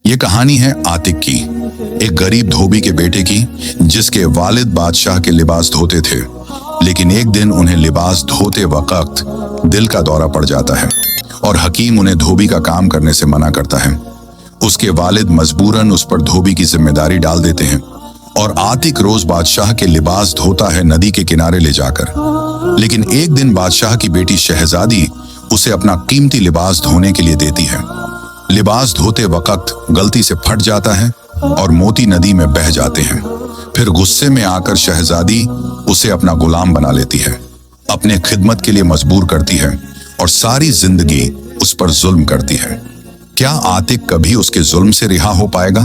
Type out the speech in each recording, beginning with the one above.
ये कहानी है आतिक की, एक गरीब धोबी के बेटे की, जिसके वालिद बादशाह के लिबास धोते थे। लेकिन एक दिन उन्हें लिबास धोते वक्त दिल का दौरा पड़ जाता है और हकीम उन्हें धोबी का काम करने से मना करता है। उसके वालिद मजबूरन उस पर धोबी की जिम्मेदारी डाल देते हैं और आतिक रोज बादशाह के लिबास धोता है नदी के किनारे ले जाकर। लेकिन एक दिन बादशाह की बेटी शहजादी उसे अपना कीमती लिबास धोने के लिए देती है। लिबास धोते वक्त गलती से फट जाता है और मोती नदी में बह जाते हैं। फिर गुस्से में आकर शहजादी उसे अपना गुलाम बना लेती है, अपने खिदमत के लिए मजबूर करती है और सारी जिंदगी उस पर जुल्म करती है। क्या आतिक कभी उसके जुल्म से रिहा हो पाएगा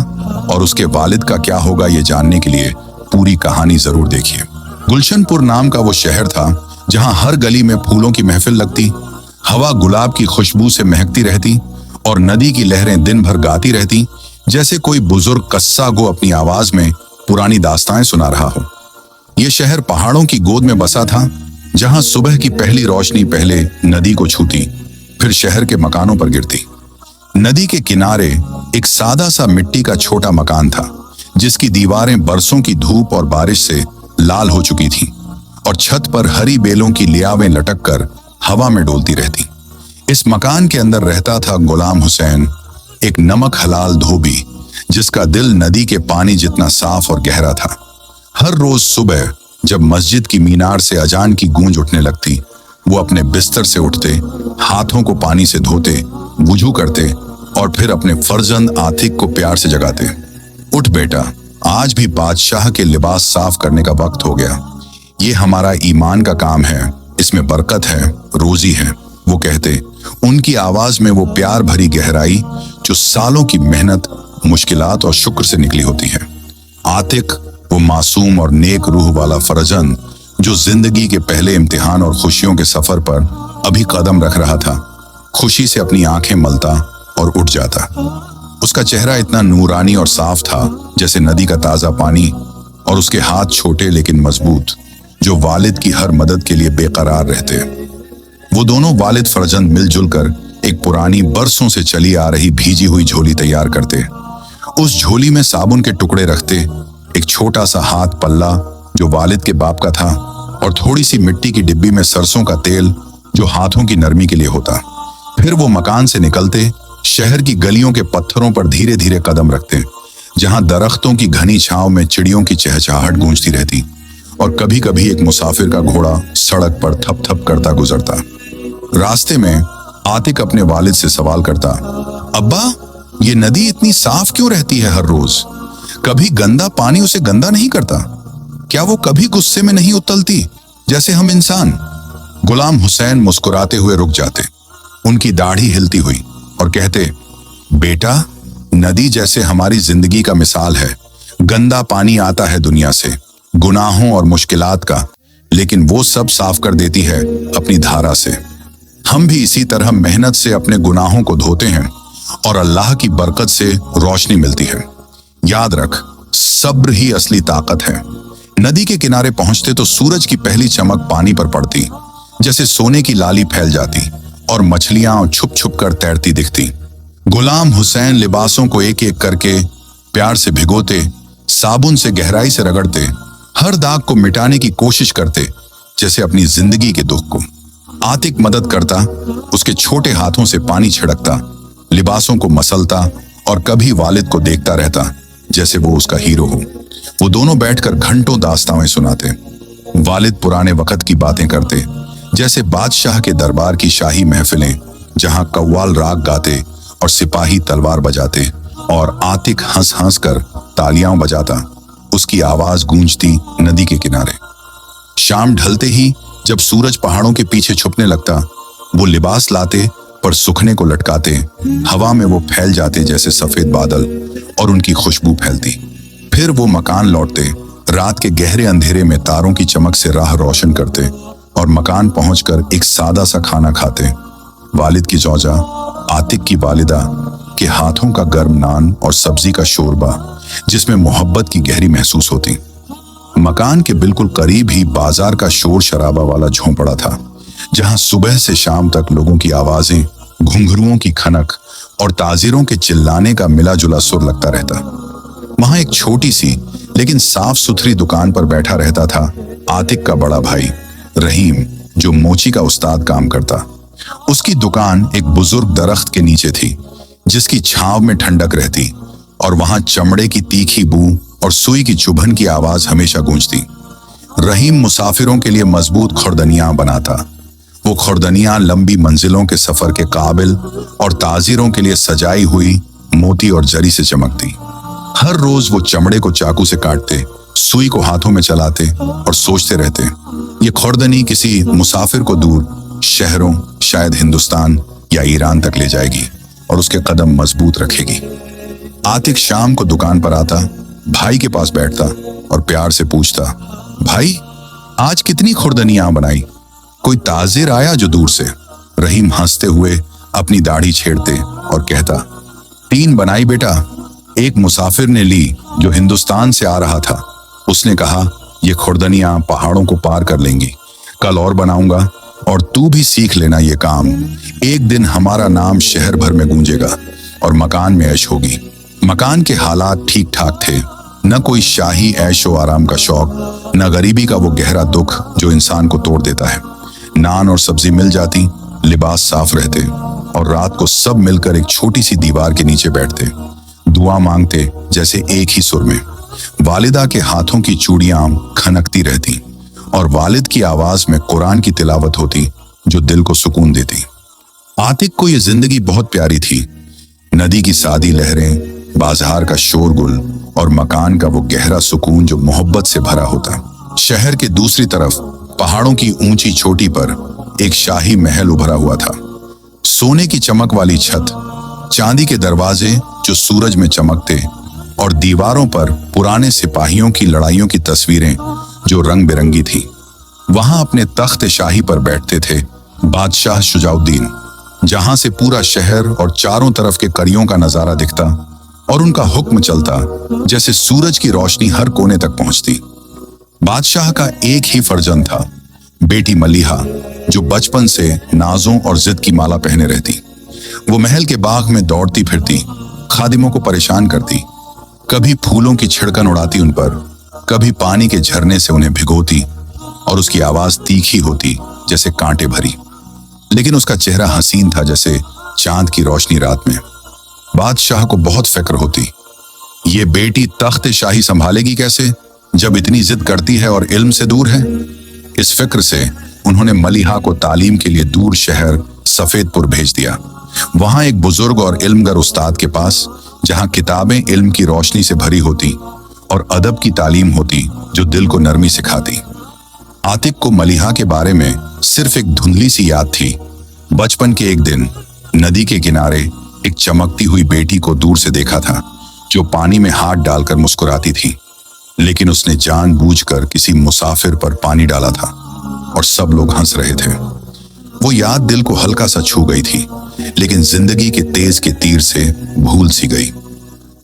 और उसके वालिद का क्या होगा, ये जानने के लिए पूरी कहानी जरूर देखिए। गुलशनपुर नाम का वो शहर था जहां हर गली में फूलों की महफिल लगती, हवा गुलाब की खुशबू से महकती रहती और नदी की लहरें दिन भर गाती रहती, जैसे कोई बुजुर्ग कस्सा गो अपनी आवाज में पुरानी दास्तानें सुना रहा हो। यह शहर पहाड़ों की गोद में बसा था, जहां सुबह की पहली रोशनी पहले नदी को छूती, फिर शहर के मकानों पर गिरती। नदी के किनारे एक सादा सा मिट्टी का छोटा मकान था, जिसकी दीवारें बरसों की धूप और बारिश से लाल हो चुकी थीं और छत पर हरी बेलों की लियावें लटक कर हवा में डोलती रहती। इस मकान के अंदर रहता था गुलाम हुसैन, एक नमक हलाल धोबी, जिसका दिल नदी के पानी जितना साफ और गहरा था। हर रोज सुबह जब मस्जिद की मीनार से अजान की गूंज उठने लगती, वो अपने बिस्तर से उठते, हाथों को पानी से धोते, वुजू करते और फिर अपने फर्जंद आतिक को प्यार से जगाते। उठ बेटा, आज भी बादशाह के लिबास साफ करने का वक्त हो गया। ये हमारा ईमान का काम है, इसमें बरकत है, रोजी है, वो कहते। उनकी आवाज में वो प्यार भरी गहराई जो सालों की मेहनत, मुश्किलात और शुक्र से निकली होती है। आतिक वो मासूम और नेक रूह वाला फरजंद जो जिंदगी के पहले इम्तिहान और खुशियों के सफर पर अभी कदम रख रहा था, खुशी से अपनी आंखें मलता और उठ जाता। उसका चेहरा इतना नूरानी और साफ था जैसे नदी का ताजा पानी, और उसके हाथ छोटे लेकिन मजबूत, जो वालिद की हर मदद के लिए बेकरार रहते। वो दोनों वालिद फरजंद मिलजुल कर एक पुरानी बरसों से चली आ रही भीजी हुई झोली तैयार करते। उस झोली में साबुन के टुकड़े रखते, एक छोटा सा हाथ पल्ला जो वालिद के बाप का था, और थोड़ी सी मिट्टी की डिब्बी में सरसों का तेल जो हाथों की नरमी के लिए होता। फिर वो मकान से निकलते, शहर की गलियों के पत्थरों पर धीरे धीरे कदम रखते, जहां दरख्तों की घनी छांव में चिड़ियों की चहचहाहट गूंजती रहती और कभी कभी एक मुसाफिर का घोड़ा सड़क पर थप थप करता गुजरता। रास्ते में आतिक अपने वालिद से सवाल करता, अब्बा, ये नदी इतनी साफ क्यों रहती है हर रोज? कभी गंदा पानी उसे गंदा नहीं करता? क्या वो कभी गुस्से में नहीं उतलती जैसे हम इंसान? गुलाम हुसैन मुस्कुराते हुए रुक जाते, उनकी दाढ़ी हिलती हुई, और कहते, बेटा, नदी जैसे हमारी जिंदगी का मिसाल है। गंदा पानी आता है दुनिया से, गुनाहों और मुश्किलात का, लेकिन वो सब साफ कर देती है अपनी धारा से। हम भी इसी तरह मेहनत से अपने गुनाहों को धोते हैं और अल्लाह की बरकत से रोशनी मिलती है। याद रख, सब्र ही असली ताकत है। नदी के किनारे पहुंचते तो सूरज की पहली चमक पानी पर पड़ती, जैसे सोने की लाली फैल जाती, और मछलियां छुप छुप कर तैरती दिखती। गुलाम हुसैन लिबासों को एक एक करके प्यार से भिगोते, साबुन से गहराई से रगड़ते, हर दाग को मिटाने की कोशिश करते, जैसे अपनी जिंदगी के दुख को। आतिक मदद करता, उसके छोटे हाथों से पानी छिड़कता, लिबासों को मसलता और कभी वालिद को देखता रहता जैसे वो उसका हीरो हो। वो दोनों बैठकर घंटों दास्तानें सुनाते। वालिद पुराने वक्त की बातें करते, जैसे बादशाह के दरबार की शाही महफिलें, जहां कव्वाल राग गाते और सिपाही तलवार बजाते, और आतिक हंस हंस कर तालियां बजाता, उसकी आवाज गूंजती नदी के किनारे। शाम ढलते ही जब सूरज पहाड़ों के पीछे छुपने लगता, वो लिबास लाते पर सूखने को लटकाते, हवा में वो फैल जाते जैसे सफेद बादल, और उनकी खुशबू फैलती। फिर वो मकान लौटते, रात के गहरे अंधेरे में तारों की चमक से राह रोशन करते, और मकान पहुंचकर एक सादा सा खाना खाते। वालिद की जौजा, आतिक की वालिदा के हाथों का गर्म नान और सब्जी का शोरबा, जिसमें मोहब्बत की गहरी महसूस होती। मकान के बिल्कुल करीब ही बाजार का शोर शराबा वाला झोंपड़ा था, जहां सुबह से शाम तक लोगों की आवाजें, घुंघरुओं की खनक और ताजिरों के चिल्लाने का मिला जुला सुर लगता रहता। वहां एक छोटी सी लेकिन साफ सुथरी दुकान पर बैठा रहता था आतिक का बड़ा भाई रहीम, जो मोची का उस्ताद काम करता। उसकी दुकान एक बुजुर्ग दरख्त के नीचे थी, जिसकी छांव में ठंडक रहती, और वहां चमड़े की तीखी बू और सुई की चुभन की आवाज हमेशा गूंजती। रहीम मुसाफिरों के लिए मजबूत खुर्दनियां बनाता। वो खुर्दनियां लंबी मंजिलों के सफर के काबिल और ताजिरों के लिए सजाई हुई मोती और जरी से चमकती। हर रोज वो चमड़े को चाकू से काटते, सुई को हाथों में चलाते और सोचते रहते, ये खुर्दनी किसी मुसाफिर को दूर शहरों, शायद हिंदुस्तान या ईरान तक ले जाएगी और उसके कदम मजबूत रखेगी। आतिक शाम को दुकान पर आता, भाई के पास बैठता और प्यार से पूछता, भाई आज कितनी खुर्दनियां बनाई? कोई ताजिर आया जो दूर से? रहीम हंसते हुए अपनी दाढ़ी छेड़ते और कहता, 3 बनाई बेटा। एक मुसाफिर ने ली जो हिंदुस्तान से आ रहा था। उसने कहा, ये खुर्दनियां पहाड़ों को पार कर लेंगी। कल और बनाऊंगा और तू भी सीख लेना ये काम। एक दिन हमारा नाम शहर भर में गूंजेगा और मकान में ऐश होगी। मकान के हालात ठीक ठाक थे, न कोई शाही ऐशो आराम का शौक, न गरीबी का वो गहरा दुख जो इंसान को तोड़ देता है। नान और सब्जी मिल जाती, लिबास साफ रहते, और रात को सब मिलकर एक छोटी सी दीवार के नीचे बैठते, दुआ मांगते, जैसे एक ही सुर में। वालिदा के हाथों की चूड़ियां खनकती रहती और वालिद की आवाज में कुरान की तिलावत होती जो दिल को सुकून देती। आतिक को ये जिंदगी बहुत प्यारी थी। नदी की सादी लहरें, बाजार का शोरगुल और मकान का वो गहरा सुकून जो मोहब्बत से भरा होता। शहर के दूसरी तरफ पहाड़ों की ऊंची चोटी पर एक शाही महल उभरा हुआ था। सोने की चमक वाली छत, चांदी के दरवाजे जो सूरज में चमकते, और दीवारों पर पुराने सिपाहियों की लड़ाइयों की तस्वीरें जो रंग बिरंगी थी। वहां अपने तख्त शाही पर बैठते थे बादशाह शुजाउद्दीन, जहां से पूरा शहर और चारों तरफ के कड़ियों का नजारा दिखता और उनका हुक्म चलता जैसे सूरज की रोशनी हर कोने तक पहुंचती। बादशाह का एक ही फर्जंद था, बेटी मलिहा, जो बचपन से नाजों और जिद की माला पहने रहती। वो महल के बाग में दौड़ती फिरती, खादिमों को परेशान करती, कभी फूलों की छिड़कन उड़ाती उन पर, कभी पानी के झरने से उन्हें भिगोती, और उसकी आवाज तीखी होती जैसे कांटे भरी, लेकिन उसका चेहरा हसीन था जैसे चांद की रोशनी रात में। बादशाह को बहुत फिक्र होती, ये बेटी तख्त शाही संभालेगी कैसे जब इतनी जिद करती है और इल्म से दूर है। इस फिक्र से उन्होंने मलिहा को तालीम के लिए दूर शहर सफेदपुर भेज दिया। वहां एक बुजुर्ग और इल्मगर उस्ताद के पास, जहां किताबें इल्म की रोशनी से भरी होती और अदब की तालीम होती जो दिल को नरमी सिखाती। आतिक को मलिहा के बारे में सिर्फ एक धुंधली सी याद थी। बचपन के एक दिन नदी के किनारे एक चमकती हुई बेटी को दूर से देखा था जो पानी में हाथ डालकर मुस्कुराती थी, लेकिन उसने जानबूझकर किसी मुसाफिर पर पानी डाला था और सब लोग हंस रहे थे। वो याद दिल को हल्का सा छू गई थी, लेकिन जिंदगी के तेज के तीर से भूल सी गई।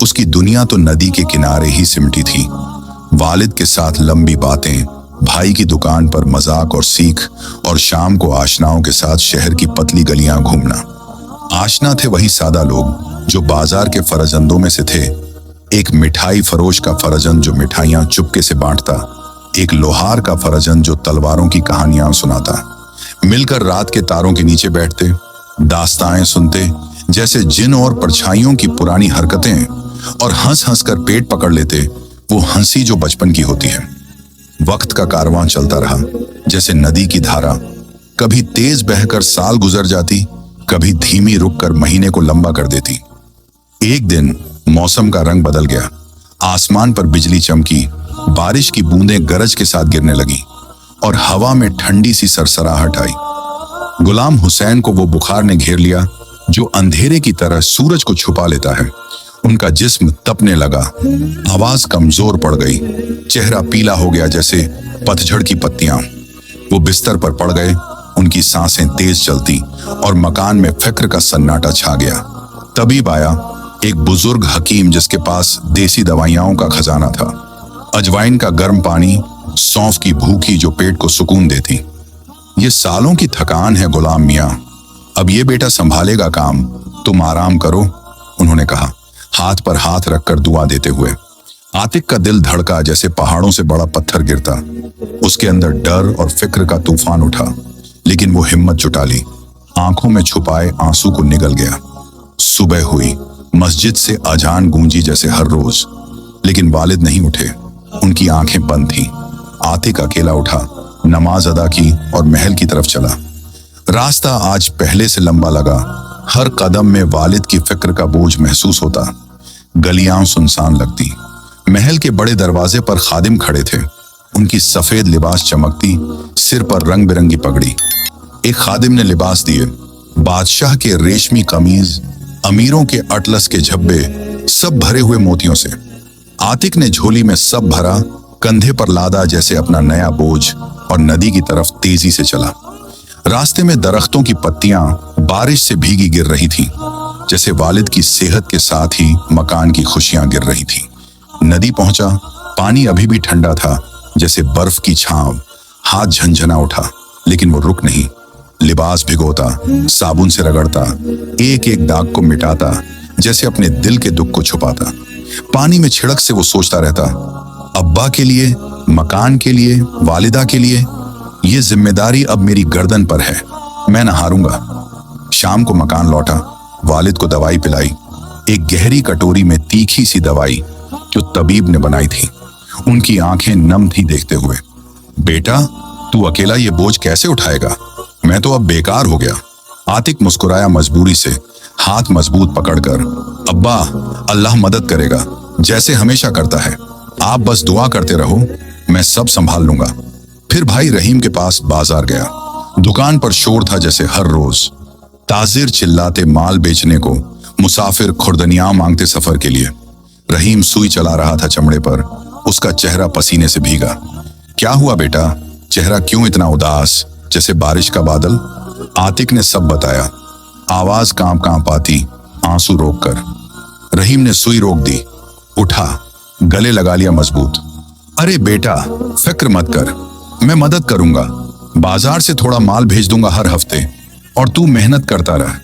उसकी दुनिया तो नदी के किनारे ही सिमटी थी। वालिद के साथ लंबी बातें, भाई की दुकान पर मजाक और सीख, और शाम को आशनाओं के साथ शहर की पतली गलियां घूमना। आशना थे वही सादा लोग जो बाजार के फरजंदों में से थे। एक मिठाई फरोश का फरजंद जो मिठाइयां चुपके से बांटता, एक लोहार का फरजंद जो तलवारों की कहानियां सुनाता। मिलकर रात के तारों के नीचे बैठते, दास्ताएं सुनते, जैसे जिन और परछाइयों की पुरानी हरकतें, और हंस हंस कर पेट पकड़ लेते, वो हंसी जो बचपन की होती है। वक्त का कारवां चलता रहा जैसे नदी की धारा, कभी तेज बहकर साल गुजर जाती, कभी धीमी रुककर महीने को लंबा कर देती। एक दिन मौसम का रंग बदल गया। आसमान पर बिजली चमकी, बारिश की बूंदें गरज के साथ गिरने लगी और हवा में ठंडी सी सरसराहट आई। गुलाम हुसैन को वो बुखार ने घेर लिया जो अंधेरे की तरह सूरज को छुपा लेता है। उनका जिस्म तपने लगा, आवाज कमजोर पड़ गई, चेहरा पीला हो गया जैसे पतझड़ की पत्तियां। वो बिस्तर पर पड़ गए, उनकी सांसें तेज चलती और मकान में फिक्र का सन्नाटा छा गया। तबीब आया, एक बुजुर्ग हकीम जिसके पास देसी दवाइयां का खजाना था। अजवाइन का गर्म पानी, सौंफ की भूखी जो पेट को सुकून देती। ये सालों की थकान है गुलाम मियाँ, अब ये बेटा संभालेगा काम, तुम आराम करो, उन्होंने कहा, हाथ पर हाथ रखकर दुआ देते हुए। आतिक का दिल धड़का जैसे पहाड़ों से बड़ा पत्थर गिरता। उसके अंदर डर और फिक्र का तूफान उठा, लेकिन वो हिम्मत जुटा ली। आंखों में छुपाए आंसू को निगल गया। सुबह हुई, मस्जिद से अजान गूंजी जैसे हर रोज, लेकिन वालिद नहीं उठे। उनकी आंखें बंद थीं। आतिक अकेला उठा, नमाज अदा की और महल की तरफ चला। रास्ता आज पहले से लंबा लगा। हर कदम में वालिद की फिक्र का बोझ महसूस होता। गलियां सुनसान लगती। महल के बड़े दरवाजे पर खादिम खड़े थे। उनकी सफेद लिबास चमकती, सिर पर रंग बिरंगी पगड़ी। एक खादिम ने लिबास दिए, बादशाह के रेशमी कमीज, अमीरों के अटलस के झब्बे, सब भरे हुए मोतियों से। आतिक ने झोली में सब भरा, कंधे पर लादा जैसे अपना नया बोझ, और नदी की तरफ तेजी से चला। रास्ते में दरख्तों की पत्तियां बारिश से भीगी गिर रही थीं, जैसे वालिद की सेहत के साथ ही मकान की खुशियां गिर रही थीं। नदी पहुंचा, पानी अभी भी ठंडा था, जैसे बर्फ की छांव। हाथ झंझना उठा, लेकिन वो रुक नहीं। लिबास भिगोता, साबुन से रगड़ता, एक एक दाग को मिटाता, जैसे अपने दिल के दुख को छुपाता। पानी में छिड़क से वो सोचता रहता, अब्बा के लिए, मकान के लिए, वालिदा के लिए। ये जिम्मेदारी अब मेरी गर्दन पर है, मैं न हारूंगा। शाम को मकान लौटा, वालिद को दवाई पिलाई, एक गहरी कटोरी में तीखी सी दवाई जो तबीब ने बनाई थी। उनकी आंखें नम थी देखते हुए। बेटा, तू अकेला ये बोझ कैसे उठाएगा? मैं तो अब बेकार हो गया। आतिक मुस्कुराया मजबूरी से, हाथ मजबूत पकड़कर। अब्बा, अल्लाह मदद करेगा, जैसे हमेशा करता है। आप बस दुआ करते रहो, मैं सब संभाल लूंगा। फिर भाई रहीम के पास बाजार गया। दुकान पर शोर था जैसे हर रोज। ताजिर चिल्लाते माल बेचने को, मुसाफिर खुर्दनियां मांगते सफर के लिए। रहीम सुई चला रहा था चमड़े पर। उसका चेहरा पसीने से भीगा। क्या हुआ बेटा, चेहरा क्यों इतना उदास, जैसे बारिश का बादल? आतिक ने सब बताया, आवाज कांप आती, आंसू रोककर। रहीम ने सुई रोक दी, उठा, गले लगा लिया मजबूत। अरे बेटा, फिक्र मत कर, मैं मदद करूंगा। बाजार से थोड़ा माल भेज दूंगा हर हफ्ते, और तू मेहनत करता रह।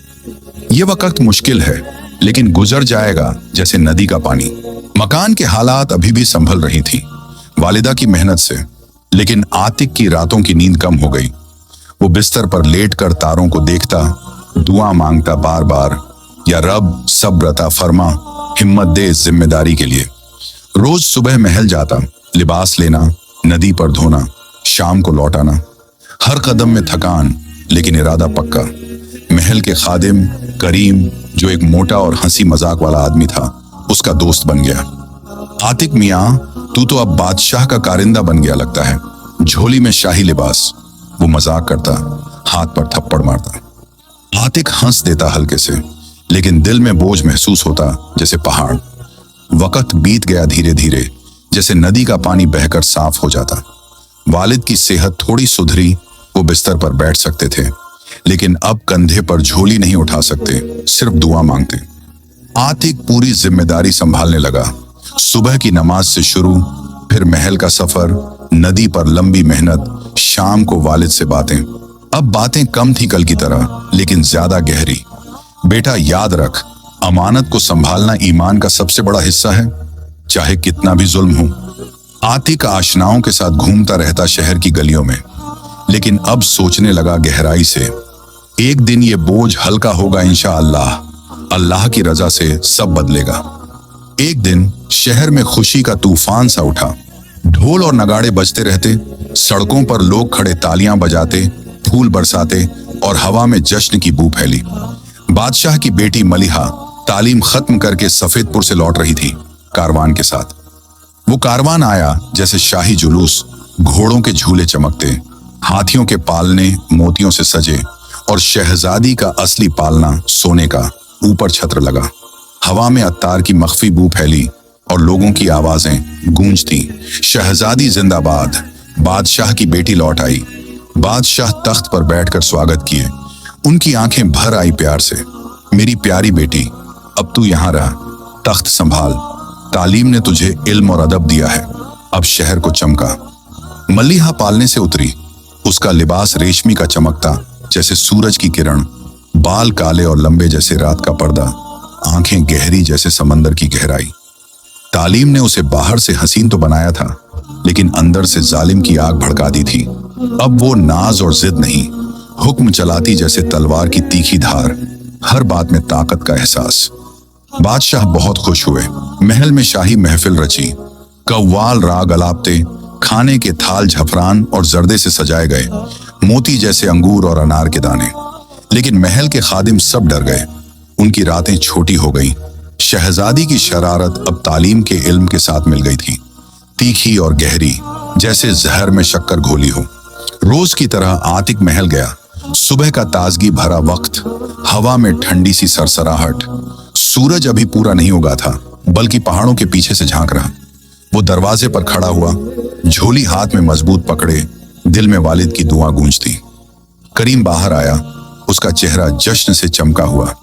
ये वक्त मुश्किल है, लेकिन गुजर जाएगा जैसे नदी का पानी। मकान के हालात अभी भी संभल रही थी, वालिदा की मेहनत से। लेकिन आतिक की रातों की नींद कम हो गई। वो बिस्तर पर लेटकर तारों को देखता, दुआ मांगता बार बार, या रब सब्र अता फरमा, हिम्मत दे इस जिम्मेदारी के लिए। रोज सुबह महल जाता, लिबास लेना, नदी पर धोना, शाम को लौटाना। हर कदम में थकान, लेकिन इरादा पक्का। महल के खादिम करीम, जो एक मोटा और हंसी मजाक वाला आदमी था, उसका दोस्त बन गया। आतिक मियां, तू तो अब बादशाह का कारिंदा बन गया लगता है। झोली में शाही लिबास। वो मजाक करता, हाथ पर थप्पड़ मारता। आतिक हंस देता हल्के से, लेकिन दिल में बोझ महसूस होता जैसे पहाड़। वक्त बीत गया धीरे धीरे, जैसे नदी का पानी बहकर साफ हो जाता। वालिद की सेहत थोड़ी सुधरी, वो बिस्तर पर बैठ सकते थे, लेकिन अब कंधे पर झोली नहीं उठा सकते, सिर्फ दुआ मांगते। आतिक पूरी जिम्मेदारी संभालने लगा। सुबह की नमाज से शुरू, फिर महल का सफर, नदी पर लंबी मेहनत, शाम को वालिद से बातें। अब बातें कम थी कल की तरह, लेकिन ज्यादा गहरी। बेटा याद रख, अमानत को संभालना ईमान का सबसे बड़ा हिस्सा है, चाहे कितना भी जुल्म हो। आतिक आशनाओं के साथ घूमता रहता शहर की गलियों में, लेकिन अब सोचने लगा गहराई से, एक दिन ये बोझ हल्का होगा इंशाअल्लाह। अल्लाह की रजा से सब बदलेगा। एक दिन शहर में खुशी का तूफान सा उठा। ढोल और नगाड़े बजते रहते, सड़कों पर लोग खड़े तालियां बजाते, फूल बरसाते, और हवा में जश्न की बू फैली। बादशाह की बेटी मलिहा तालीम खत्म करके सफेदपुर से लौट रही थी कारवान के साथ। वो कारवान आया जैसे शाही जुलूस, घोड़ों के झूले चमकते, हाथियों के पालने मोतियों से सजे, और शहजादी का असली पालना सोने का ऊपर छत्र लगा। हवा में अत्तार की मख्फी बू फैली और लोगों की आवाजें गूंजती, शहजादी जिंदाबाद। बादशाह की बेटी लौट आई। बादशाह तख्त पर बैठकर स्वागत किए। उनकी आंखें भर आई प्यार से। मेरी प्यारी बेटी, अब तू यहाँ रह, तख्त संभाल। तालीम ने तुझे इल्म और अदब दिया है, अब शहर को चमका। मलिहा पालने से उतरी। उसका लिबास रेशमी का चमकता जैसे सूरज की किरण, बाल काले और लंबे जैसे रात का पर्दा, आंखें गहरी जैसे समंदर की गहराई। तालीम ने उसे बाहर से हसीन तो बनाया था, लेकिन अंदर से जालिम की आग भड़का दी थी। अब वो नाज और जिद नहीं, हुक्म चलाती जैसे तलवार की तीखी धार, हर बात में ताकत का एहसास। बादशाह बहुत खुश हुए। महल में शाही महफिल रची, कव्वाल राग अलापते, खाने के थाल झफरान और जर्दे से सजाए गए, मोती जैसे अंगूर और अनार के दाने। लेकिन महल के खादिम सब डर गए। उनकी रातें छोटी हो गईं। शहजादी की शरारत अब तालीम के इल्म के साथ मिल गई थी, तीखी और गहरी, जैसे जहर में शक्कर घोली हो। रोज की तरह आतिक महल गया। सुबह का ताजगी भरा वक्त, हवा में ठंडी सी सरसराहट। सूरज अभी पूरा नहीं उगा था, बल्कि पहाड़ों के पीछे से झांक रहा। वो दरवाजे पर खड़ा हुआ, झोली हाथ में मजबूत पकड़े, दिल में वालिद की दुआ गूंजती। करीम बाहर आया, उसका चेहरा जश्न से चमका हुआ।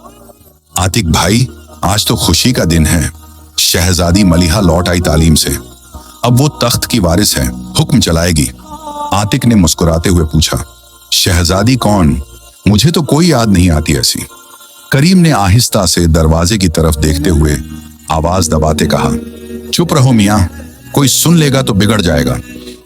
आतिक भाई, आज तो खुशी का दिन है। शहजादी मलिहा लौट आई तालीम से। अब वो तख्त की वारिस है, हुक्म चलाएगी। आतिक ने मुस्कुराते हुए पूछा, शहजादी कौन? मुझे तो कोई याद नहीं आती ऐसी। करीम ने आहिस्ता से दरवाजे की तरफ देखते हुए आवाज दबाते कहा, चुप रहो मियां, कोई सुन लेगा तो बिगड़ जाएगा।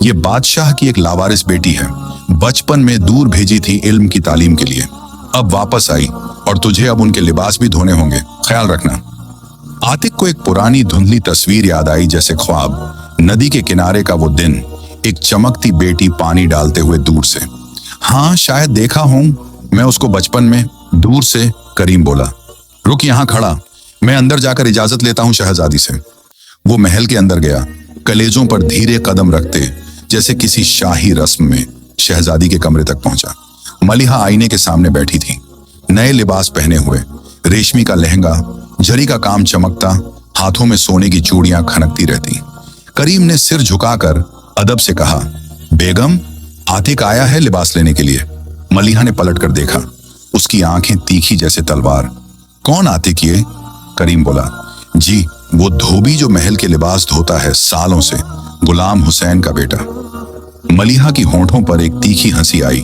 ये बादशाह की एक लावारिस बेटी है, बचपन में दूर भेजी थी इल्म की तालीम के लिए, अब वापस आई और तुझे अब उनके लिबास भी धोने होंगे, ख्याल रखना। आतिक को एक पुरानी धुंधली तस्वीर याद आई, जैसे ख्वाब। नदी के किनारे का वो दिन, एक चमकती बेटी पानी डालते हुए दूर से। हाँ, शायद देखा हूं मैं उसको बचपन में, दूर से। करीम बोला, रुक यहां खड़ा, मैं अंदर जाकर इजाजत लेता हूं शहजादी से। वो महल के अंदर गया, कलेजों पर धीरे कदम रखते, जैसे किसी शाही रस्म में। शहजादी के कमरे तक पहुंचा। मलिहा आईने के सामने बैठी थी, नए लिबास पहने हुए, रेशमी का लहंगा, जरी का काम चमकता, हाथों में सोने की चूड़ियां खनकती रहती। करीम ने सिर झुकाकर अदब से कहा, बेगम, आतिक आया है लिबास लेने के लिए। मलिहा ने पलटकर देखा, उसकी आंखें तीखी जैसे तलवार। कौन आतिक ये? करीम बोला, जी वो धोबी जो महल के लिबास धोता है सालों से, गुलाम हुसैन का बेटा। मलिहा की होंठों पर एक तीखी हंसी आई,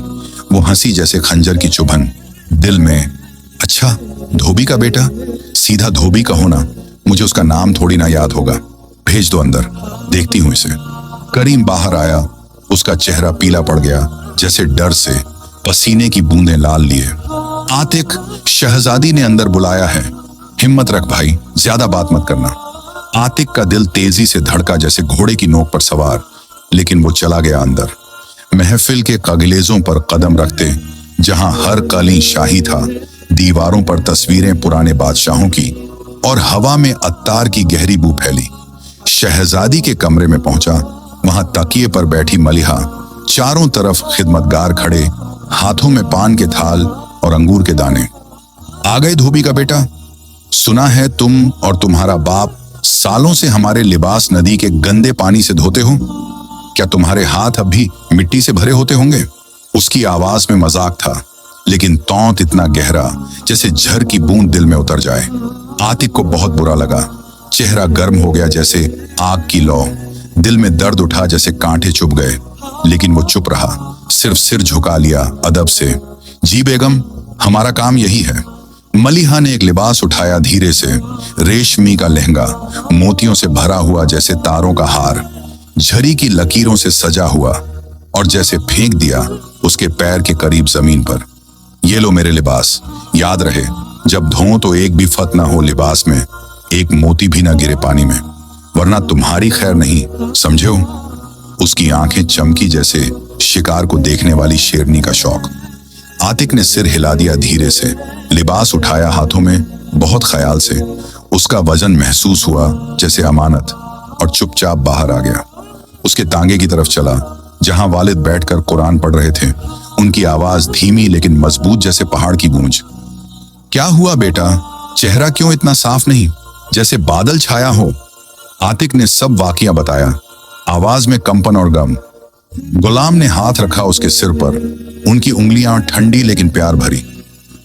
वो हंसी जैसे खंजर की चुभन। दिल में, अच्छा धोबी का बेटा, सीधा धोबी का होना, मुझे उसका नाम थोड़ी ना याद होगा। भेज दो अंदर, देखती हूं इसे। करीम बाहर आया, उसका चेहरा पीला पड़ गया, जैसे डर से, पसीने की बूंदें लाल लिए। आतिक, शहजादी ने अंदर बुलाया है, हिम्मत रख भाई, ज्यादा बात मत करना। आतिक का दिल तेजी से धड़का, जैसे घोड़े की नोक पर सवार, लेकिन वो चला गया अंदर। महफिल के कगलेजों पर कदम रखते, जहां हर कली शाही था, दीवारों पर तस्वीरें पुराने बादशाहों की, और हवा में अत्तार की गहरी बू फैली। शहजादी के कमरे में पहुंचा, वहां तकिए पर बैठी मलिहा, चारों तरफ खिदमतगार खड़े, हाथों में पान के थाल और अंगूर के दाने। आ गए धोबी का बेटा, सुना है तुम और तुम्हारा बाप सालों से हमारे लिबास नदी के गंदे पानी से धोते हो। क्या तुम्हारे हाथ अब भी मिट्टी से भरे होते होंगे? उसकी आवाज में मजाक था, लेकिन तौंत इतना गहरा, जैसे झर की बूंद दिल में उतर जाए। आतिक को बहुत बुरा लगा, चेहरा गर्म हो गया जैसे आग की लौ, दिल में दर्द उठा जैसे कांटे चुभ गए, लेकिन वो चुप रहा, सिर्फ सिर झुका लिया अदब से। जी बेगम, हमारा काम यही है। मलिहा ने एक लिबास उठाया धीरे से, रेशमी का लहंगा, मोतियों से भरा हुआ जैसे तारों का हार, झरी की लकीरों से सजा हुआ, और जैसे फेंक दिया उसके पैर के करीब जमीन पर। ये लो मेरे लिबास, याद रहे जब धो तो एक भी फत ना हो लिबास में, एक मोती भी ना गिरे पानी में, वरना तुम्हारी खैर नहीं, समझे हो? उसकी आंखें चमकी जैसे शिकार को देखने वाली शेरनी का शौक। आतिक ने सिर हिला दिया धीरे से, लिबास उठाया हाथों में बहुत ख्याल से, उसका वजन महसूस हुआ जैसे अमानत, और चुपचाप बाहर आ गया। उसके तांगे की तरफ चला, जहां वालिद बैठकर कुरान पढ़ रहे थे। उनकी आवाज धीमी लेकिन मजबूत जैसे पहाड़ की गूंज। क्या हुआ बेटा, चेहरा क्यों इतना साफ नहीं, जैसे बादल छाया हो? आतिक ने सब वाकया बताया, आवाज में कंपन और गम। गुलाम ने हाथ रखा उसके सिर पर, उनकी उंगलियां ठंडी लेकिन प्यार भरी।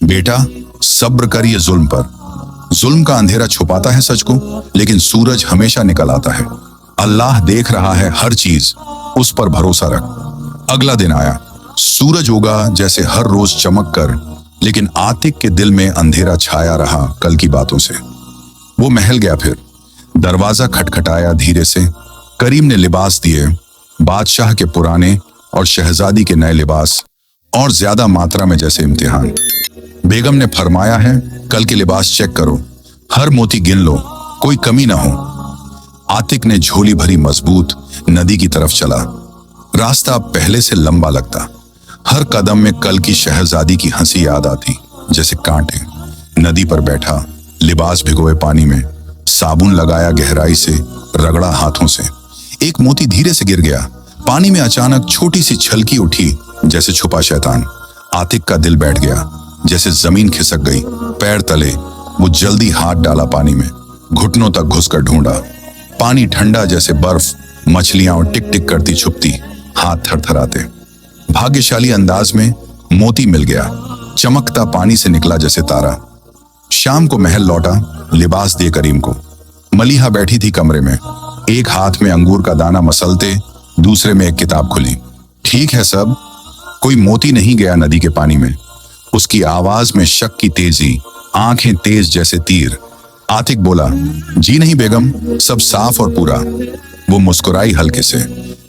बेटा, सब्र कर ये जुल्म पर। जुल्म का अंधेरा छुपाता है सच को, लेकिन सूरज हमेशा निकल आता है। अल्लाह देख रहा है हर चीज, उस पर भरोसा रख। अगला दिन आया, सूरज उगा जैसे हर रोज चमक कर, लेकिन आतिक के दिल में अंधेरा छाया रहा कल की बातों से। वो महल गया। फिर दरवाजा खटखटाया धीरे से। करीम ने लिबास दिए, बादशाह के पुराने और शहजादी के नए लिबास, और ज्यादा मात्रा में जैसे इम्तिहान। बेगम ने फरमाया है, कल के लिबास चेक करो, हर मोती गिन लो, कोई कमी ना हो। आतिक ने झोली भरी मजबूत नदी की तरफ चला। रास्ता अब पहले से लंबा लगता। हर कदम में कल की शहजादी की हंसी याद आती, जैसे कांटे। नदी पर बैठा, लिबास भिगोए पानी में, साबुन लगाया गहराई से, रगड़ा हाथों से। एक मोती धीरे से गिर गया। पानी में अचानक छोटी सी छलकी उठी, जैसे छुपा शैतान। आतिक का दिल बैठ गया, जैसे जमीन खिसक गई पैर तले। वो जल्दी हाथ डाला पानी में, घुटनों तक घुसकर ढूंढा। पानी ठंडा जैसे बर्फ, मछलियां और टिक टिक करती छुपती, हाथ थरथराते। भाग्यशाली अंदाज में मोती मिल गया, चमकता पानी से निकला जैसे तारा। शाम को महल लौटा, लिबास दे करीम को। मलिहा बैठी थी कमरे में, एक हाथ में अंगूर का दाना मसलते, दूसरे में एक किताब खुली। ठीक है सब, कोई मोती नहीं गया नदी के पानी में। उसकी आवाज में शक की तेजी, आंखें तेज जैसे तीर। आतिक बोला, जी नहीं बेगम, सब साफ और पूरा। वो मुस्कुराई हल्के से,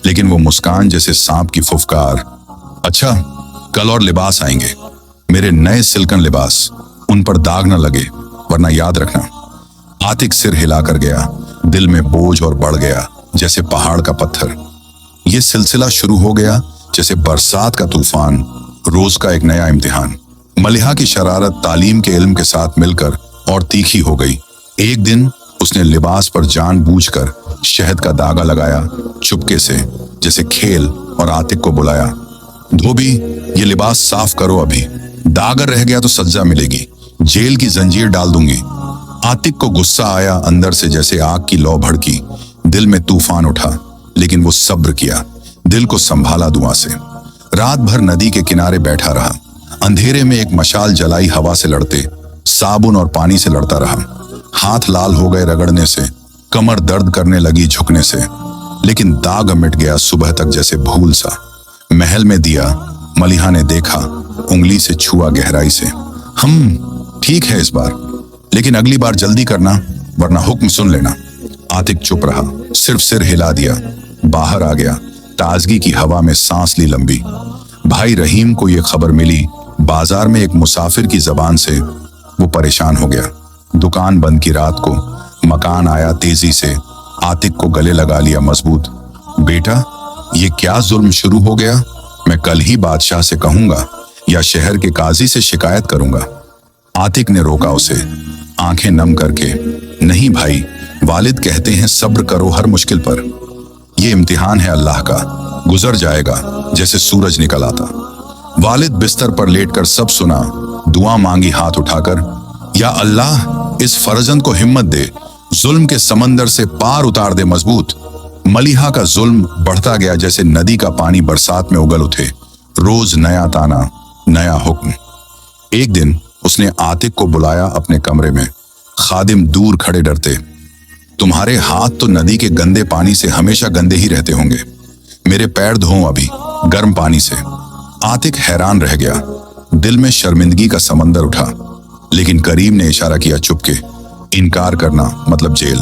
लेकिन वो मुस्कान जैसे सांप की फुफकार। अच्छा, कल और लिबास आएंगे, मेरे नए सिल्कन लिबास, उन पर दाग न लगे, वरना याद रखना। आतिक सिर हिलाकर गया, दिल में बोझ और बढ़ गया, जैसे पहाड़ का पत्थर। ये सिलसिला शुरू हो गया जैसे बरसात का तूफान, रोज का एक नया इम्तिहान। मलिहा की शरारत तालीम के इल्म के साथ मिलकर और तीखी हो गई। एक दिन उसने लिबास पर जानबूझकर शहद का धागा लगाया, चुपके से, जैसे खेल, और आतिक को बुलाया, धोबी ये लिबास साफ करो, अभी दागर रह गया तो सज्जा मिलेगी, जेल की जंजीर डाल दूंगी। आतिक को गुस्सा आया अंदर से, जैसे आग की लौ भड़की। दिल में तूफान उठा, लेकिन वो सब्र किया, दिल को संभाला दुआ से। रात भर नदी के किनारे बैठा रहा, अंधेरे में एक मशाल जलाई हवा से लड़ते, साबुन और पानी से लड़ता रहा। हाथ लाल हो गए रगड़ने से, कमर दर्द करने लगी झुकने से, लेकिन दाग मिट गया सुबह तक जैसे भूल सा। महल में दिया, मलिहा ने देखा, उंगली से छुआ गहराई से। हम ठीक है इस बार, लेकिन अगली बार जल्दी करना, वरना हुक्म सुन लेना। आतिक चुप रहा, सिर्फ सिर हिला दिया। बाहर आ गया, ताजगी की हवा में सांस ली लंबी। भाई रहीम को यह खबर मिली बाजार में एक मुसाफिर की जबान से। वो परेशान हो गया। दुकान बंद की रात को मकान आया तेजी से, आतिक को गले लगा लिया मजबूत। बेटा, ये क्या जुल्म शुरू हो गया? मैं कल ही बादशाह से कहूंगा या शहर के काजी से शिकायत करूंगा। आतिक ने रोका उसे, आंखें नम करके। नहीं भाई, वालिद कहते हैं सब्र करो हर मुश्किल पर। ये इम्तिहान है अल्लाह का, गुजर जाएगा जैसे सूरज निकल आता। वालिद बिस्तर पर लेटकर सब सुना, दुआ मांगी हाथ उठाकर, या अल्लाह इस फर्जंद को हिम्मत दे, जुल्म के समंदर से पार उतार दे मजबूत। मलिहा का जुल्म बढ़ता गया जैसे नदी का पानी बरसात में उगल उठे। रोज नया ताना, नया हुक्म। एक दिन उसने आतिक को बुलाया अपने कमरे में। खादिम दूर खड़े डरते, तुम्हारे हाथ तो नदी के गंदे पानी से हमेशा गंदे ही रहते होंगे, मेरे पैर धो अभी गर्म पानी से। आतिक हैरान रह गया, दिल में शर्मिंदगी का समंदर उठा, लेकिन करीम ने इशारा किया चुपके, इनकार करना मतलब जेल।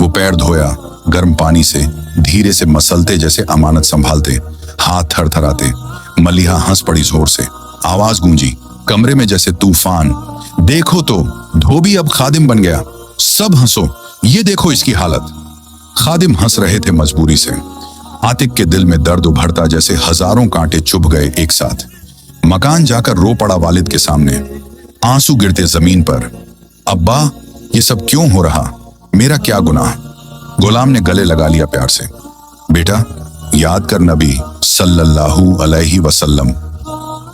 वो पैर धोया गर्म पानी से, धीरे से मसलते जैसे अमानत संभालते, हाथ थरथराते। मलिहा हंस पड़ी जोर से, आवाज गूंजी कमरे में जैसे तूफान, देखो तो धोबी अब खादिम बन गया, सब हंसो, ये देखो इसकी हालत। खादिम हंस रहे थे मजबूरी से। आतिक के दिल में दर्द उभरता जैसे हजारों कांटे चुभ गए एक साथ। मकान जाकर रो पड़ा वालिद के सामने, आंसू गिरते जमीन पर। अब्बा, ये सब क्यों हो रहा? मेरा क्या गुनाह? गुलाम ने गले लगा लिया प्यार से। बेटा, याद कर नबी सल्लल्लाहु अलैहि वसल्लम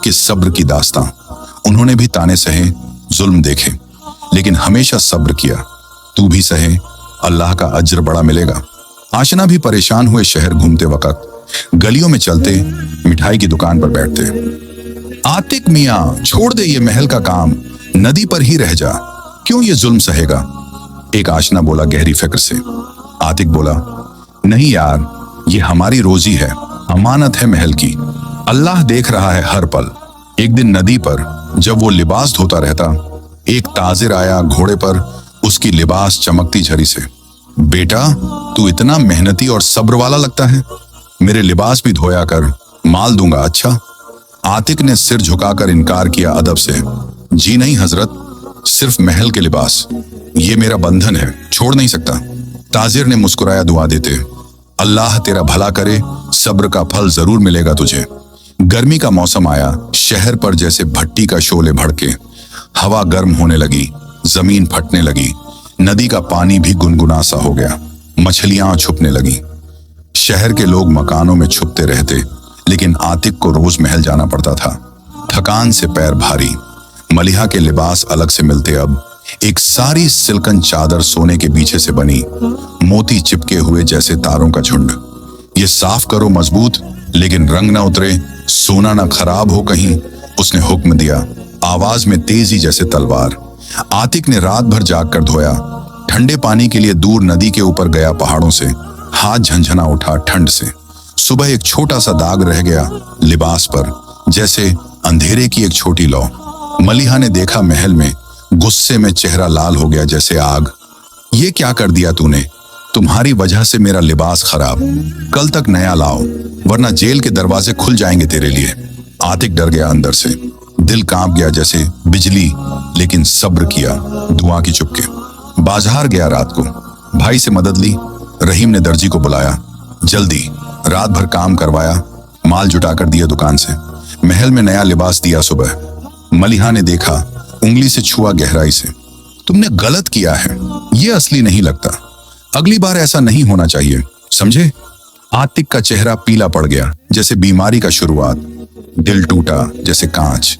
के सब्र की दास्तां। उन्होंने भी ताने सहे, जुल्म देखे, लेकिन हमेशा सब्र किया। तू भी सहे, अल्लाह का अज्र बड़ा मिलेगा। आशना भी परेशान हुए शहर घूमते वक्त, गलियों में चलते, मिठाई की दुकान पर बैठते। आतिक मियाँ, छोड़ दे ये महल का काम, नदी पर ही रह जा, क्यों ये जुल्म सहेगा? एक आशना बोला गहरी फिक्र से। आतिक बोला, नहीं यार, ये हमारी रोजी है, अमानत है महल की, अल्लाह देख रहा है हर पल। एक दिन नदी पर जब वो लिबास धोता रहता, एक ताजिर आया घोड़े पर, उसकी लिबास चमकती झरी से। बेटा, तू इतना मेहनती और सब्र वाला लगता है, मेरे लिबास भी धोया कर, माल दूंगा। अच्छा। आतिक ने सिर झुकाकर इनकार किया अदब से। जी नहीं हजरत, सिर्फ महल के लिबास, ये मेरा बंधन है, छोड़ नहीं सकता। ताजिर ने मुस्कुराया दुआ देते। अल्लाह तेरा भला करे, सब्र का फल जरूर मिलेगा तुझे। गर्मी का मौसम आया, शहर पर जैसे भट्टी का शोले भड़के। हवा गर्म होने लगी, जमीन फटने लगी, नदी का पानी भी गुनगुना सा हो गया, मछलियां छुपने लगी। शहर के लोग मकानों में छुपते रहते, लेकिन आतिक को रोज महल जाना पड़ता था। थकान से पैर भारी, मलिहा के लिबास अलग से मिलते अब। एक सारी सिल्कन चादर सोने के पीछे से बनी, मोती चिपके हुए जैसे तारों का झुंड। ये साफ करो मजबूत, लेकिन रंग ना उतरे, सोना ना खराब हो कहीं, उसने हुक्म दिया, आवाज में तेजी जैसे तलवार। आतिक ने रात भर जाग कर धोया, ठंडे पानी के लिए दूर नदी के ऊपर गया पहाड़ों से, हाथ झंझना उठा ठंड से। सुबह एक छोटा सा दाग रह गया लिबास पर, जैसे अंधेरे की एक छोटी लौ। मलिहा ने देखा महल में, गुस्से में चेहरा लाल हो गया जैसे आग। ये क्या कर दिया तूने? तुम्हारी वजह से मेरा लिबास खराब, कल तक नया लाओ, वरना जेल के दरवाजे खुल जाएंगे तेरे लिए। आतिक डर गया अंदर से, दिल कांप गया जैसे बिजली, लेकिन सब्र किया दुआ की चुपके। बाजार गया रात को, भाई से मदद ली। रहीम ने दर्जी को बुलाया, जल्दी रात भर काम करवाया, माल जुटा कर दिया दुकान से। महल में नया लिबास दिया सुबह। मलिहा ने देखा, उंगली से छुआ गहराई से। तुमने गलत किया है, ये असली नहीं लगता, अगली बार ऐसा नहीं होना चाहिए, समझे? आतिक का चेहरा पीला पड़ गया जैसे बीमारी का शुरुआत, दिल टूटा जैसे कांच।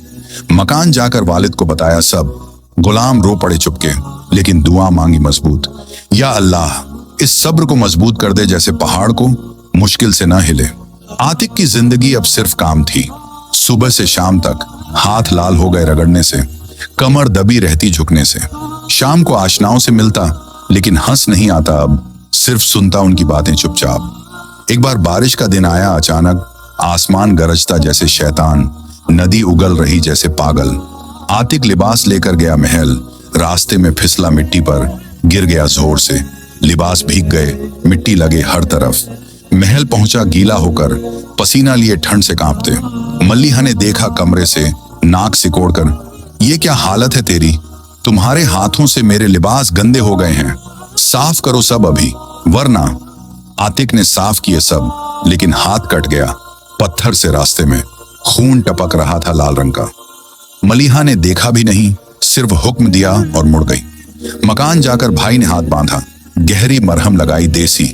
मकान जाकर वालिद को बताया सब। गुलाम रो पड़े चुपके, लेकिन दुआ मांगी मजबूत। या अल्लाह, इस सब्र को मजबूत कर दे जैसे पहाड़ को मुश्किल से न हिले। आतिक की जिंदगी अब सिर्फ काम थी। सुबह से शाम तक हाथ लाल हो गए रगड़ने से, कमर दबी रहती झुकने से। शाम को आशनाओं से मिलता, लेकिन हंस नहीं आता अब, सिर्फ सुनता उनकी बातें चुपचाप। एक बार बारिश का दिन आया अचानक, आसमान गरजता जैसे शैतान, नदी उगल रही जैसे पागल। आतिक लिबास लेकर गया महल, रास्ते में फिसला मिट्टी पर, गिर गया जोर से। लिबास भीग गए, मिट्टी लगे हर तरफ। महल पहुंचा गीला होकर, पसीना लिए ठंड से कांपते। मलिहा ने देखा कमरे से, नाक सिकोड़कर, ये क्या हालत है तेरी? तुम्हारे हाथों से मेरे लिबास गंदे हो गए हैं, साफ करो सब अभी, वरना। आतिक ने साफ किए सब, लेकिन हाथ कट गया पत्थर से। रास्ते में खून टपक रहा था लाल रंग का। मलिहा ने देखा भी नहीं, सिर्फ हुक्म दिया और मुड़ गई। मकान जाकर भाई ने हाथ बांधा, गहरी मरहम लगाई देसी।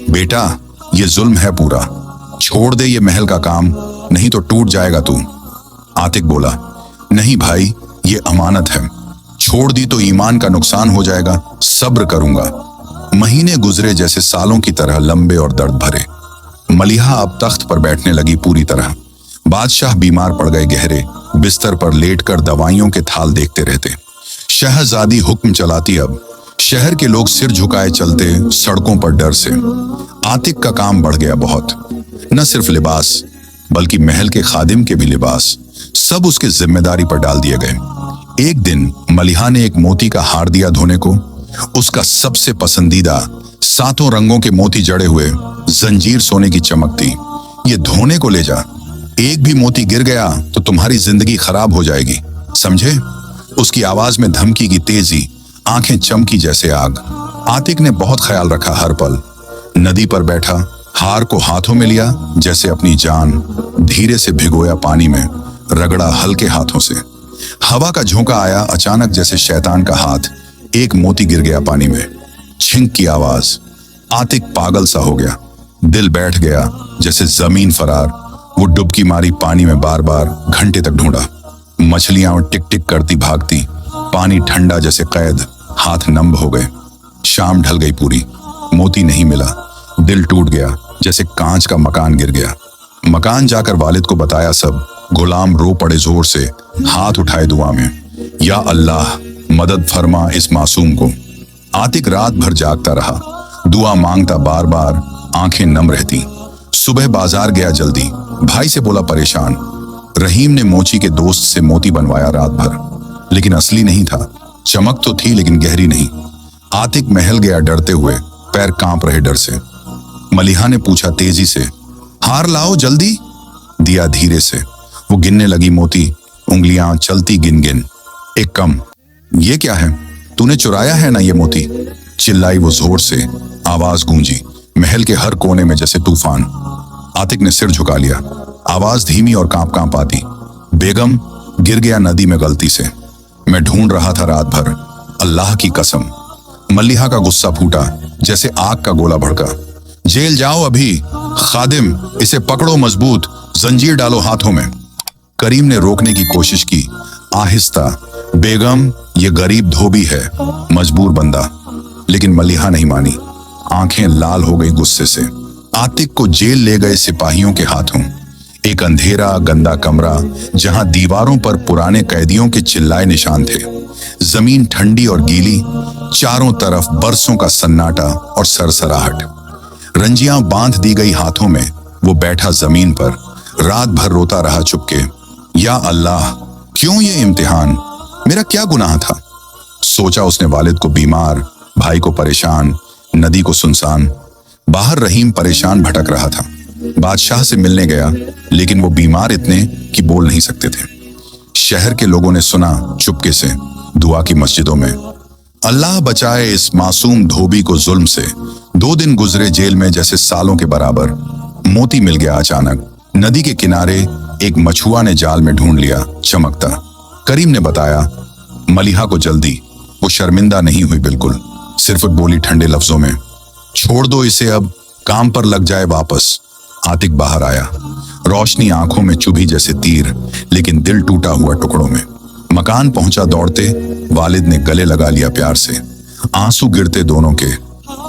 बेटा, ये जुल्म है पूरा, छोड़ दे ये महल का काम, नहीं तो टूट जाएगा तू। आतिक बोला, नहीं भाई, ये अमानत है, छोड़ दी तो ईमान का नुकसान हो जाएगा, सब्र करूंगा। महीने गुजरे जैसे सालों की तरह, लंबे और दर्द भरे। मलिहा अब तख्त पर बैठने लगी पूरी तरह। बादशाह बीमार पड़ गए गहरे, बिस्तर पर लेटकर दवाइयों के थाल देखते रहते। शहजादी हुक्म चलाती अब, शहर के लोग सिर झुकाए चलते सड़कों पर डर से। आतिक का काम बढ़ गया बहुत, न सिर्फ लिबास बल्कि महल के खादिम के भी लिबास, सब उसके जिम्मेदारी पर डाल दिए गए। एक दिन मलिहा ने एक मोती का हार दिया धोने को, उसका सबसे पसंदीदा, 7 रंगों के मोती जड़े हुए, जंजीर सोने की चमकती। ये धोने को ले जा, एक भी मोती गिर गया तो तुम्हारी जिंदगी खराब हो जाएगी, समझे? उसकी आवाज में धमकी की तेजी, आंखें चमकी जैसे आग। आतिक ने बहुत ख्याल रखा हर पल। नदी पर बैठा, हार को हाथों में लिया जैसे अपनी जान, धीरे से भिगोया पानी में, रगड़ा हल्के हाथों से। हवा का झोंका आया अचानक जैसे शैतान का हाथ, एक मोती गिर गया पानी में। छिंक की आवाज, आतिक पागल सा हो गया, दिल बैठ गया जैसे जमीन फरार। वो डुबकी मारी पानी में, बार बार घंटे तक ढूंढा। मछलियां टिक टिक करती भागती, पानी ठंडा जैसे कैद, हाथ नम हो गए। शाम ढल गई पूरी, मोती नहीं मिला। दिल टूट गया जैसे कांच का मकान गिर गया। मकान जाकर वालिद को बताया सब। गुलाम रो पड़े जोर से, हाथ उठाए दुआ में, या अल्लाह मदद फरमा इस मासूम को। आतिक रात भर जागता रहा, दुआ मांगता, बार बार आंखें नम रहती। सुबह बाजार गया जल्दी, भाई से बोला परेशान, रहीम ने मोची के दोस्त से मोती बनवाया रात भर, लेकिन असली नहीं था। चमक तो थी लेकिन गहरी नहीं। आतिक महल गया डरते हुए, पैर कांप रहे डर से। मलिहा ने पूछा तेजी से, हार लाओ जल्दी। दिया धीरे से। वो गिनने लगी मोती, उंगलियां चलती गिन गिन। एक कम। ये क्या है? तूने चुराया है ना ये मोती? चिल्लाई वो जोर से। आवाज गूंजी महल के हर कोने में जैसे तूफान। आतिक ने सिर झुका लिया, आवाज धीमी और कांप कांप आती। बेगम, गिर गया नदी में गलती से। मैं ढूंढ रहा था रात भर, अल्लाह की कसम। मलिहा का गुस्सा फूटा, जैसे आग का गोला भड़का। जेल जाओ अभी। खादिम, इसे पकड़ो मजबूत, जंजीर डालो हाथों में। करीम ने रोकने की कोशिश की, आहिस्ता। बेगम, ये गरीब धोबी है, मजबूर बंदा। लेकिन मलिहा नहीं मानी। आंखें लाल हो गई गुस्से से। आतिक को जेल ले गए सिपाहियों के हाथों। एक अंधेरा गंदा कमरा, जहां दीवारों पर पुराने कैदियों के चिल्लाए निशान थे। जमीन ठंडी और गीली, चारों तरफ बरसों का सन्नाटा और सरसराहट। रंजियां बांध दी गई हाथों में। वो बैठा जमीन पर, रात भर रोता रहा चुपके। या अल्लाह, क्यों ये इम्तिहान? मेरा क्या गुनाह था? सोचा उसने। वालिद को बीमार, भाई को परेशान, नदी को सुनसान। बाहर रहीम परेशान भटक रहा था। बादशाह से मिलने गया, लेकिन वो बीमार इतने कि बोल नहीं सकते थे। शहर के लोगों ने सुना चुपके से, दुआ की मस्जिदों में। अल्लाह बचाए इस मासूम धोबी को जुल्म से। 2 दिन गुजरे जेल में जैसे सालों के बराबर। मोती मिल गया अचानक। नदी के किनारे एक मछुआ ने जाल में ढूंढ लिया, चमकता। करीम ने बताया मलिहा को जल्दी। वो शर्मिंदा नहीं हुई बिल्कुल, सिर्फ बोली ठंडे लफ्जों में, छोड़ दो इसे, अब काम पर लग जाए वापस। आतिक बाहर आया, रोशनी आंखों में चुभी जैसे तीर, लेकिन दिल टूटा हुआ टुकड़ों में। मकान पहुंचा दौड़ते। वालिद ने गले लगा लिया प्यार से, आंसू गिरते दोनों के।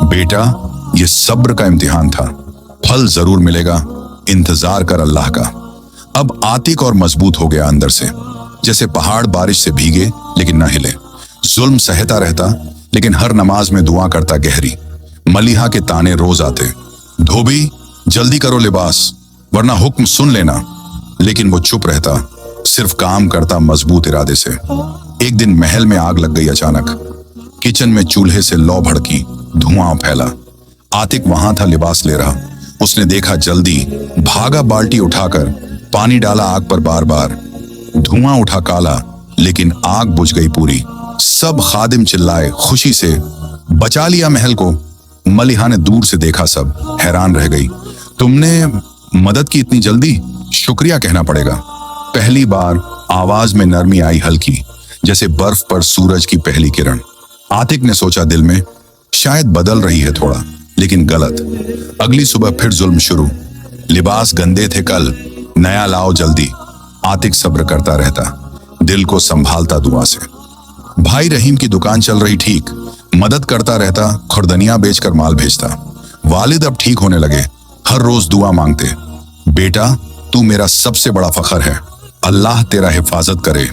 बेटा, ये सब्र का इम्तिहान था, फल जरूर मिलेगा, इंतजार कर अल्लाह का। अब आतिक और मजबूत हो गया अंदर से, जैसे पहाड़ बारिश से भीगे लेकिन न हिले। जुल्म सहता रहता, लेकिन हर नमाज में दुआ करता गहरी। मलिहा के ताने रोज आते, धोबी जल्दी करो लिबास, वरना हुक्म सुन लेना। लेकिन वो चुप रहता, सिर्फ काम करता मजबूत इरादे से। एक दिन महल में आग लग गई अचानक। किचन में चूल्हे से लौ भड़की, धुआं फैला। आतिक वहां था लिबास ले रहा। उसने देखा, जल्दी भागा, बाल्टी उठाकर पानी डाला आग पर बार बार। धुआं उठा काला, लेकिन आग बुझ गई पूरी। सब खादिम चिल्लाए खुशी से, बचा लिया महल को। मलिहा ने दूर से देखा, सब हैरान रह गई। तुमने मदद की इतनी जल्दी? शुक्रिया कहना पड़ेगा। पहली बार आवाज में नरमी आई, हल्की, जैसे बर्फ पर सूरज की पहली किरण। आतिक ने सोचा दिल में, शायद बदल रही है थोड़ा, लेकिन गलत। अगली सुबह फिर जुल्म शुरू। लिबास गंदे थे कल, नया लाओ जल्दी। आतिक सब्र करता रहता, दिल को संभालता दुआ से। भाई रहीम की दुकान चल रही ठीक, मदद करता रहता, खुर्दनियां बेचकर माल भेजता। वालिद अब ठीक होने लगे, हर रोज दुआ मांगते, बेटा तू मेरा सबसे बड़ा फखर है, अल्लाह तेरा हिफाजत करे।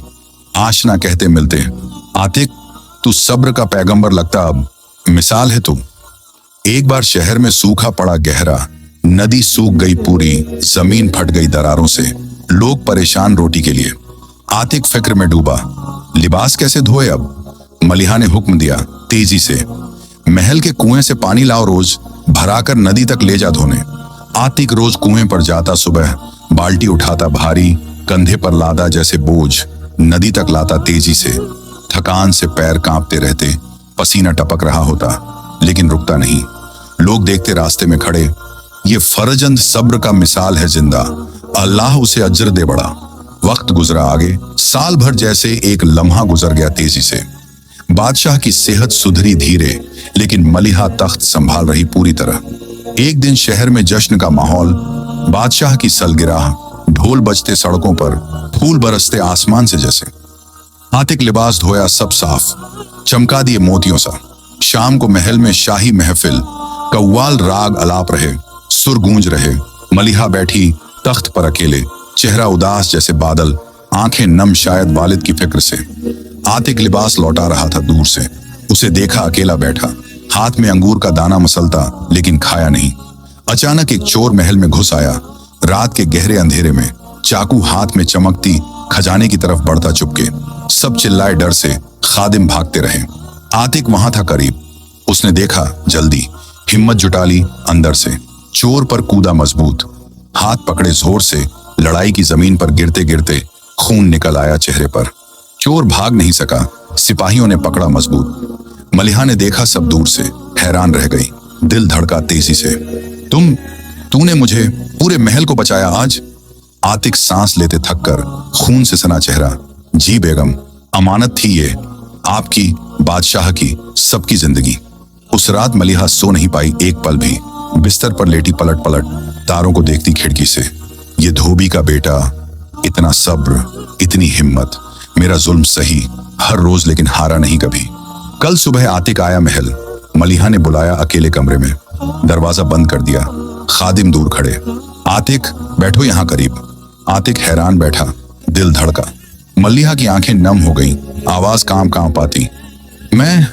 आशना कहते मिलते, आतिक तू सब्र का पैगंबर लगता, अब मिसाल है तू। एक बार शहर में सूखा पड़ा गहरा, नदी सूख गई पूरी, जमीन फट गई दरारों से, लोग परेशान रोटी के लिए। आतिक फिक्र में डूबा, लिबास कैसे धोए अब? मलिहा ने हुक्म दिया, तेजी से महल के कुएं से पानी लाओ, रोज भराकर नदी तक ले जा धोने। आतिक रोज कुएं पर जाता, सुबह बाल्टी उठाता भारी, कंधे पर लादा जैसे बोझ, नदी तक लाता तेजी से। थकान से पैर कांपते रहते, पसीना टपक रहा होता, लेकिन रुकता नहीं। लोग देखते रास्ते में खड़े, ये फर्जंद सब्र का मिसाल है जिंदा, अल्लाह उसे अज्र दे बड़ा। वक्त गुजरा आगे, साल भर जैसे एक लम्हा गुजर गया तेजी से। बादशाह की सेहत सुधरी धीरे, लेकिन मलिहा तख्त संभाल रही पूरी तरह। एक दिन शहर में जश्न का माहौल, बादशाह की सलगिराह, ढोल बजते सड़कों पर, फूल बरसते आसमान से जैसे। आतिक लिबास धोया, सब साफ, चमका दिए मोतियों सा। शाम को महल में शाही महफिल, कव्वाल राग अलाप रहे, सुर गूंज रहे। मलिहा बैठी तख्त पर अकेले, चेहरा उदास जैसे बादल, आंखें नम शायद वालिद की फिक्र से। आतिक लिबास लौटा रहा था दूर से, उसे देखा अकेला बैठा, हाथ में अंगूर का दाना मसलता, लेकिन खाया नहीं। अचानक एक चोर महल में घुस आया, रात के गहरे अंधेरे में, चाकू हाथ में चमकती खजाने की तरफ बढ़ता चुपके। सब चिल्लाए डर से, खादिम भागते रहे। आतिक वहां था करीब, उसने देखा, जल्दी हिम्मत जुटा ली, अंदर से चोर पर कूदा मजबूत, हाथ पकड़े जोर से, लड़ाई की जमीन पर गिरते गिरते खून निकल आया चेहरे पर। चोर भाग नहीं सका, सिपाहियों ने पकड़ा मजबूत। मलिहा ने देखा सब दूर से, हैरान रह गई, दिल धड़का तेजी से। तूने मुझे, पूरे महल को बचाया आज। आतिक सांस लेते थक कर, खून से सना चेहरा। जी बेगम, अमानत थी ये, आपकी, बादशाह की, सबकी जिंदगी। उस रात मलिहा सो नहीं पाई एक पल भी, बिस्तर पर लेटी पलट पलट तारों को देखती खिड़की से। ये धोबी का बेटा, इतना सब्र, इतनी हिम्मत, मेरा जुल्म सही हर रोज लेकिन हारा नहीं कभी। कल सुबह आतिक आया महल। मलिहा ने बुलाया अकेले कमरे में, दरवाजा बंद कर दिया। खादिम दूर खड़े। आतिक, बैठो यहाँ करीब। आतिक हैरान बैठा, दिल धड़का। मलिहा की आंखें नम हो गईं, आवाज कांप आती। मैं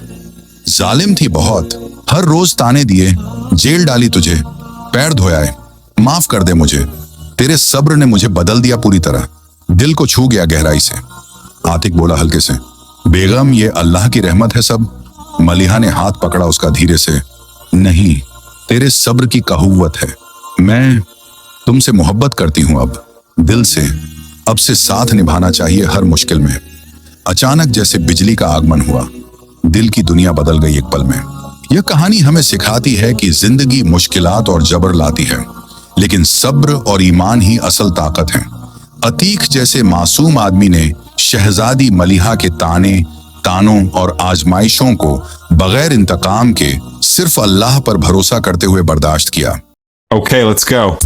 जालिम थी बहुत, हर रोज ताने दिए, जेल डाली तुझे, पैर धोयाए, माफ कर दे मुझे। तेरे सब्र ने मुझे बदल दिया पूरी तरह, दिल को छू गया गहराई से। आतिक बोला हल्के से, बेगम ये अल्लाह की रहमत है सब। मलिहा ने हाथ पकड़ा उसका धीरे से। नहीं, तेरे सब्र की कहुवत है। मैं तुमसे मोहब्बत करती हूं अब, दिल से। अब से साथ निभाना चाहिए हर मुश्किल में। अचानक जैसे बिजली का आगमन हुआ, दिल की दुनिया बदल गई एक पल में। यह कहानी हमें सिखाती है कि जिंदगी मुश्किलात और जबर लाती है, लेकिन सब्र और ईमान ही असल ताकत है। अतीक जैसे मासूम आदमी ने शहजादी मलिहा के तानों और आजमाइशों को बगैर इंतकाम के सिर्फ अल्लाह पर भरोसा करते हुए बर्दाश्त किया। Okay, let's go.